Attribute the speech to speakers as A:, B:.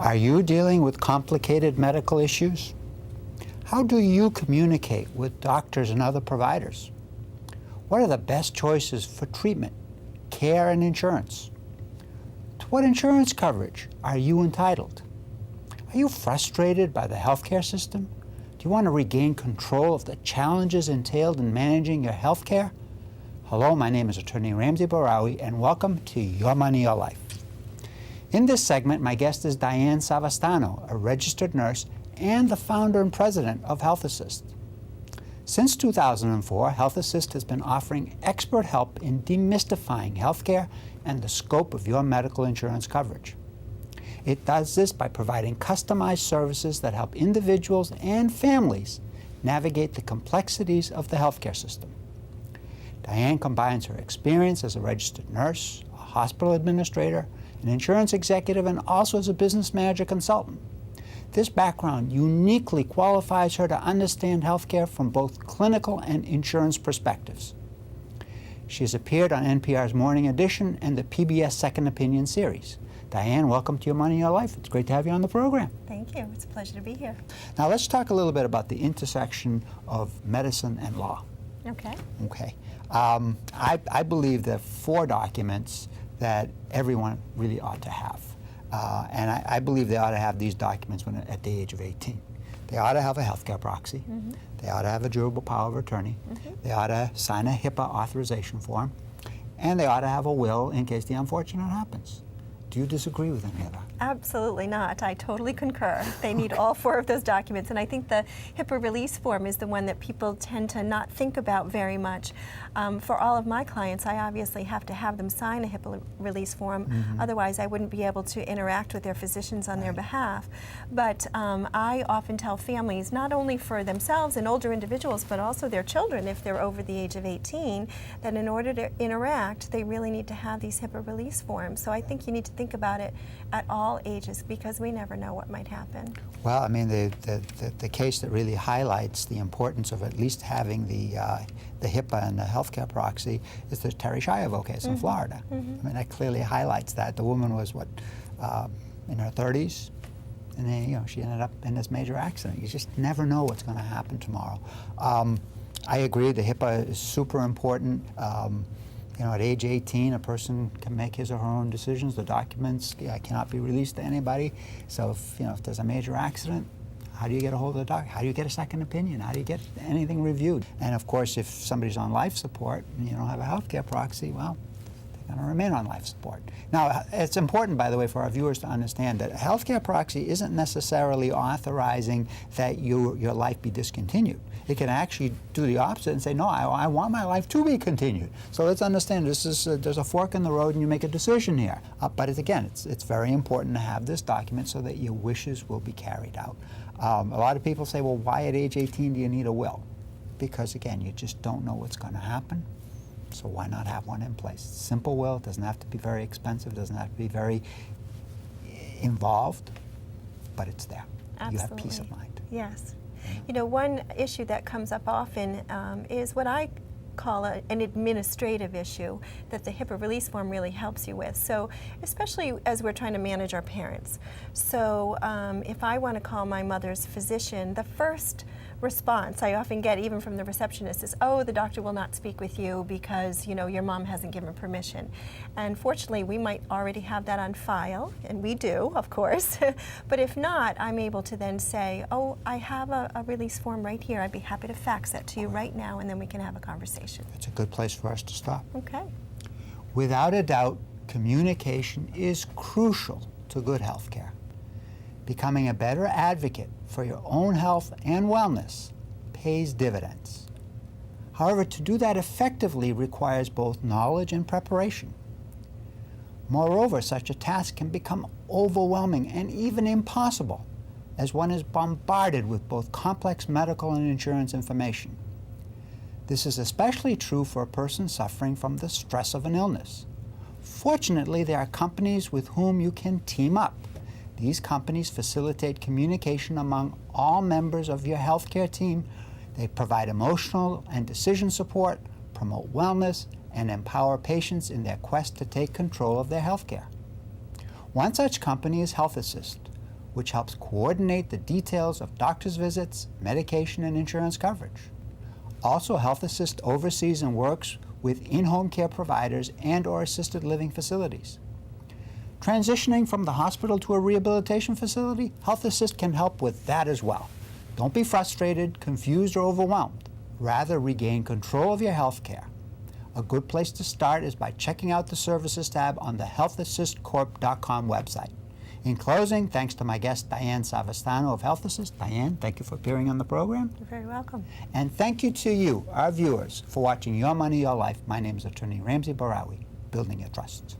A: Are you dealing with complicated medical issues? How do you communicate with doctors and other providers? What are the best choices for treatment, care, and insurance? To what insurance coverage are you entitled? Are you frustrated by the healthcare system? Do you want to regain control of the challenges entailed in managing your healthcare? Hello, my name is Attorney Ramsey Borawi, and welcome to Your Money, Your Life. In this segment, my guest is Diane Savastano, a registered nurse and the founder and president of Health Assist. Since 2004, Health Assist has been offering expert help in demystifying healthcare and the scope of your medical insurance coverage. It does this by providing customized services that help individuals and families navigate the complexities of the healthcare system. Diane combines her experience as a registered nurse, a hospital administrator, an insurance executive, and also as a business manager consultant. This background uniquely qualifies her to understand healthcare from both clinical and insurance perspectives. She has appeared on NPR's Morning Edition and the PBS Second Opinion series. Diane, welcome to Your Money, Your Life. It's great to have you on the program.
B: Thank you. It's a pleasure to be here.
A: Now let's talk a little bit about the intersection of medicine and law.
B: Okay.
A: Okay. I believe there are 4 documents that everyone really ought to have. And I believe they ought to have these documents at the age of 18. They ought to have a healthcare proxy. Mm-hmm. They ought to have a durable power of attorney. Mm-hmm. They ought to sign a HIPPA authorization form. And they ought to have a will in case the unfortunate happens. Do you disagree with any of that?
B: Absolutely not. I totally concur. They need all 4 of those documents, and I think the HIPAA release form is the one that people tend to not think about very much. For all of my clients, I obviously have to have them sign a HIPAA release form, otherwise I wouldn't be able to interact with their physicians on their behalf. But I often tell families, not only for themselves and older individuals, but also their children, if they're over the age of 18, that in order to interact, they really need to have these HIPAA release forms. So I think you need to think about it at all ages, because we never know what might happen.
A: Well, I mean, the case that really highlights the importance of at least having the HIPAA and the healthcare proxy is the Terry Schiavo case in Florida. I mean, that clearly highlights that. The woman was, in her 30s, and then, she ended up in this major accident. You just never know what's going to happen tomorrow. I agree, the HIPAA is super important. At age 18, a person can make his or her own decisions. The documents cannot be released to anybody. So if there's a major accident, how do you get a hold of the doctor? How do you get a second opinion? How do you get anything reviewed? And of course, if somebody's on life support and you don't have a healthcare proxy, well, they're going to remain on life support. Now, it's important, by the way, for our viewers to understand that a healthcare proxy isn't necessarily authorizing that your life be discontinued. It can actually do the opposite and say, no, I want my life to be continued. So let's understand, there's a fork in the road and you make a decision here. But it's very important to have this document so that your wishes will be carried out. A lot of people say, well, why at age 18 do you need a will? Because again, you just don't know what's going to happen. So why not have one in place? Simple will, it doesn't have to be very expensive, doesn't have to be very involved, but it's there.
B: Absolutely.
A: You have peace of mind.
B: Yes. One issue that comes up often is what I call an administrative issue that the HIPAA release form really helps you with. So especially as we're trying to manage our parents. So if I want to call my mother's physician, the first response I often get, even from the receptionist, is, oh, the doctor will not speak with you because your mom hasn't given permission. And fortunately, we might already have that on file, and we do, of course. But if not, I'm able to then say, oh, I have a release form right here. I'd be happy to fax that to you right now, and then we can have a conversation.
A: It's a good place for us to stop.
B: Okay.
A: Without a doubt, communication is crucial to good health care. Becoming a better advocate for your own health and wellness pays dividends. However, to do that effectively requires both knowledge and preparation. Moreover, such a task can become overwhelming and even impossible, as one is bombarded with both complex medical and insurance information. This is especially true for a person suffering from the stress of an illness. Fortunately, there are companies with whom you can team up. These companies facilitate communication among all members of your healthcare team. They provide emotional and decision support, promote wellness, and empower patients in their quest to take control of their healthcare. One such company is Health Assist, which helps coordinate the details of doctor's visits, medication, and insurance coverage. Also, Health Assist oversees and works with in-home care providers and/or assisted living facilities. Transitioning from the hospital to a rehabilitation facility, Health Assist can help with that as well. Don't be frustrated, confused, or overwhelmed. Rather, regain control of your health care. A good place to start is by checking out the Services tab on the healthassistcorp.com website. In closing, thanks to my guest, Diane Savastano of Health Assist. Diane, thank you for appearing on the program.
B: You're very welcome.
A: And thank you to you, our viewers, for watching Your Money, Your Life. My name is Attorney Ramsey Barawi, Building Your Trust.